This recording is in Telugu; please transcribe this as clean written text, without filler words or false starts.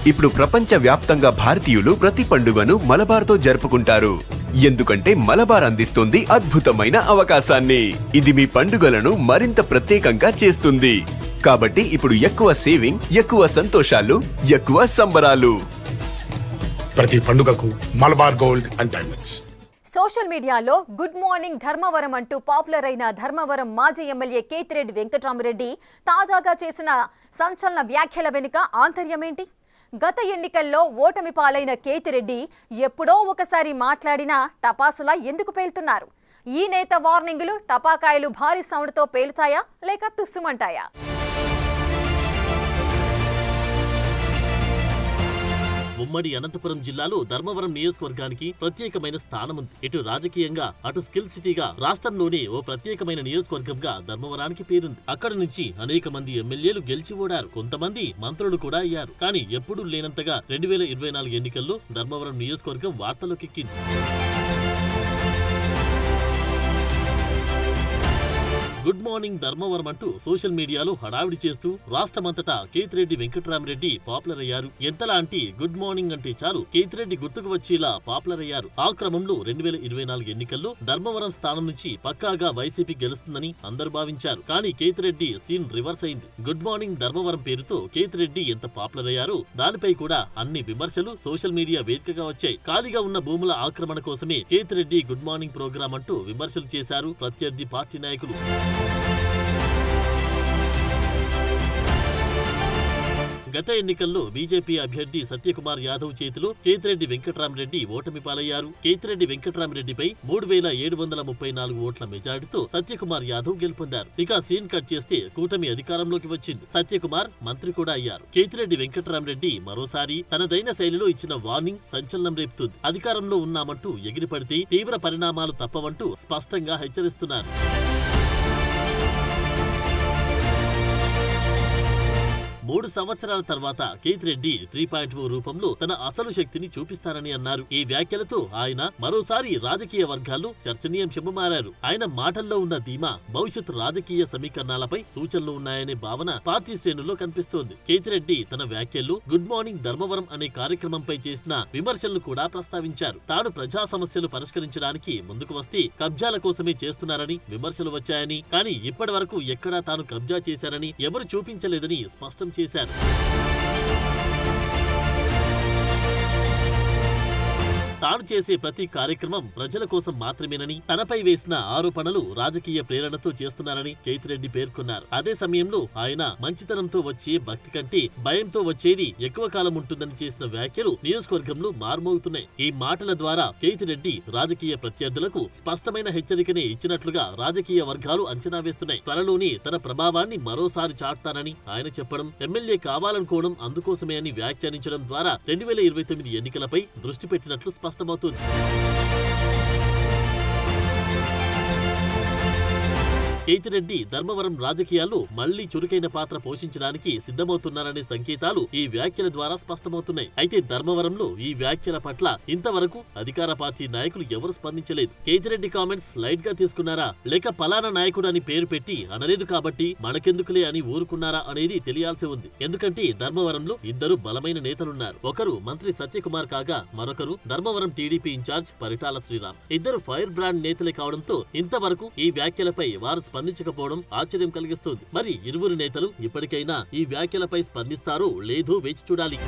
ఇప్పుడు ప్రపంచ వ్యాప్తంగా భారతీయులు ప్రతి పండుగను మలబార్తో జరుపుకుంటారు. ఎందుకంటే మలబార్ అందిస్తుంది అద్భుతమైన అవకాశాన్ని. ఇది మీ పండుగలను మరింత ప్రత్యేకంగా చేస్తుంది. కాబట్టి ఇప్పుడు ఎక్కువ సేవింగ్, ఎక్కువ సంతోషాలు, ఎక్కువ సంబరాలు. ప్రతి పండుగకు Malabar gold and diamonds. Social మీడియాలో గుడ్ మార్నింగ్ ధర్మవరం అంటూ పాపులర్ అయిన ధర్మవరం మాజీ ఎమ్మెల్యే కేతిరెడ్డి వెంకట్రామరెడ్డి తాజాగా చేసిన సంచలన వ్యాఖ్యల వెనుక ఆంతర్యమేంటి? గత ఎన్నికల్లో ఓటమి పాలైన కేతిరెడ్డి ఎప్పుడో ఒకసారి మాట్లాడినా టపాసులా ఎందుకు పేలుతున్నారు? ఈ నేత వార్నింగులు టపాకాయలు భారీ సౌండ్తో పేలుతాయా లేక తుస్సుమంటాయా? ఉమ్మడి అనంతపురం జిల్లాలో ధర్మవరం నియోజకవర్గానికి ప్రత్యేకమైన స్థానం ఉంది. ఇటు రాజకీయంగా అటు స్కిల్ సిటీగా రాష్ట్రంలోనే ఓ ప్రత్యేకమైన నియోజకవర్గంగా ధర్మవరానికి పేరుంది. అక్కడి నుంచి అనేక మంది ఎమ్మెల్యేలు గెలిచి ఓడారు. కొంతమంది మంత్రులు కూడా అయ్యారు. కానీ ఎప్పుడూ లేనంతగా 2024 ఎన్నికల్లో ధర్మవరం నియోజకవర్గం వార్తలోకెక్కింది. గుడ్ మార్నింగ్ ధర్మవరం అంటూ సోషల్ మీడియాలో హడావిడి చేస్తూ రాష్ట్రమంతటా కేతిరెడ్డి వెంకట్రామరెడ్డి పాపులర్ అయ్యారు. ఎంతలా అంటే గుడ్ మార్నింగ్ అంటే చాలు కేతిరెడ్డి గుర్తుకు వచ్చేలా పాపులర్ అయ్యారు. ఆ క్రమంలో 2024 ఎన్నికల్లో ధర్మవరం స్థానం నుంచి పక్కాగా వైసీపీ గెలుస్తుందని అందరూ భావించారు. కానీ కేతిరెడ్డి సీన్ రివర్స్ అయింది. గుడ్ మార్నింగ్ ధర్మవరం పేరుతో కేతిరెడ్డి ఎంత పాపులర్ అయ్యారో దానిపై కూడా అన్ని విమర్శలు సోషల్ మీడియా వేదికగా వచ్చాయి. ఖాళీగా ఉన్న భూముల ఆక్రమణ కోసమే కేతిరెడ్డి గుడ్ మార్నింగ్ ప్రోగ్రాం అంటూ విమర్శలు చేశారు ప్రత్యర్థి పార్టీ నాయకులు. గత ఎన్నికల్లో బీజేపీ అభ్యర్థి సత్యకుమార్ యాదవ్ చేతిలో కేతిరెడ్డి వెంకట్రామరెడ్డి ఓటమి పాలయ్యారు. కేతిరెడ్డి వెంకట్రామరెడ్డిపై 3734 ఓట్ల మెజారిటీతో సత్యకుమార్ యాదవ్ గెలుపొందారు. ఇక సీన్ కట్ చేస్తే కూటమి అధికారంలోకి వచ్చింది. సత్యకుమార్ మంత్రి కూడా అయ్యారు. కేతిరెడ్డి వెంకట్రామరెడ్డి మరోసారి తనదైన శైలిలో ఇచ్చిన వార్నింగ్ సంచలనం రేపుతుంది. అధికారంలో ఉన్నామంటూ ఎగిరిపడితే తీవ్ర పరిణామాలు తప్పవంటూ స్పష్టంగా హెచ్చరిస్తున్నారు. 3 సంవత్సరాల తర్వాత కేతిరెడ్డి 3.0 రూపంలో తన అసలు శక్తిని చూపిస్తారని అన్నారు. ఈ వ్యాఖ్యలతో ఆయన మరోసారి రాజకీయ వర్గాల్లో చర్చనీయాంశంగా మారారు. ఆయన మాటల్లో ఉన్న ధీమా భవిష్యత్ రాజకీయ సమీకరణాలపై సూచనలు ఉన్నాయనే భావన పార్టీ శ్రేణుల్లో కనిపిస్తోంది. కేతిరెడ్డి తన వ్యాఖ్యల్లో గుడ్ మార్నింగ్ ధర్మవరం అనే కార్యక్రమంపై చేసిన విమర్శలను కూడా ప్రస్తావించారు. తాను ప్రజా సమస్యలు పరిష్కరించడానికి ముందుకు వస్తే కబ్జాల కోసమే చేస్తున్నారని విమర్శలు వచ్చాయని, కానీ ఇప్పటి వరకు ఎక్కడా తాను కబ్జా చేశారని ఎవరు చూపించలేదని స్పష్టం చేశారు. తాను చేసే ప్రతి కార్యక్రమం ప్రజల కోసం మాత్రమేనని, తనపై వేసిన ఆరోపణలు రాజకీయ ప్రేరణతో చేస్తున్నారని కేతిరెడ్డి పేర్కొన్నారు. అదే సమయంలో ఆయన మంచితనంతో వచ్చే భక్తి కంటే భయంతో వచ్చేది ఎక్కువ కాలం ఉంటుందని చేసిన వ్యాఖ్యలు నియోజకవర్గంలో మారుమోగుతున్నాయి. ఈ మాటల ద్వారా కేతిరెడ్డి రాజకీయ ప్రత్యర్థులకు స్పష్టమైన హెచ్చరికనే ఇచ్చినట్లుగా రాజకీయ వర్గాలు అంచనా వేస్తున్నాయి. త్వరలోనే తన ప్రభావాన్ని మరోసారి చాటుతానని ఆయన చెప్పడం, ఎమ్మెల్యే కావాలనుకోవడం అందుకోసమే అని వ్యాఖ్యానించడం ద్వారా 2029 ఎన్నికలపై దృష్టి పెట్టినట్లు స్పష్టమవుతుంది. కేతిరెడ్డి ధర్మవరం రాజకీయాల్లో మళ్లీ చురుకైన పాత్ర పోషించడానికి సిద్ధమవుతున్నారనే సంకేతాలు ఈ వ్యాఖ్యల ద్వారా స్పష్టమవుతున్నాయి. అయితే ధర్మవరంలో ఈ వ్యాఖ్యల పట్ల ఇంతవరకు అధికార పార్టీ నాయకులు ఎవరు స్పందించలేదు. కేతిరెడ్డి కామెంట్స్ లైట్ గా తీసుకున్నారా, లేక పలానా నాయకుడు అని పేరు పెట్టి అనలేదు కాబట్టి మనకెందుకులే అని ఊరుకున్నారా అనేది తెలియాల్సి ఉంది. ఎందుకంటే ధర్మవరంలో ఇద్దరు బలమైన నేతలున్నారు. ఒకరు మంత్రి సత్యకుమార్ కాగా మరొకరు ధర్మవరం టీడీపీ ఇన్ఛార్జ్ పరిటాల శ్రీరామ్. ఇద్దరు ఫైర్ బ్రాండ్ నేతలే కావడంతో ఇంతవరకు ఈ వ్యాఖ్యలపై వారు స్పందించకపోవడం ఆశ్చర్యం కలిగిస్తోంది. మరి ఇరువురు నేతలు ఇప్పటికైనా ఈ వ్యాఖ్యలపై స్పందిస్తారో లేదో వేచి చూడాలి.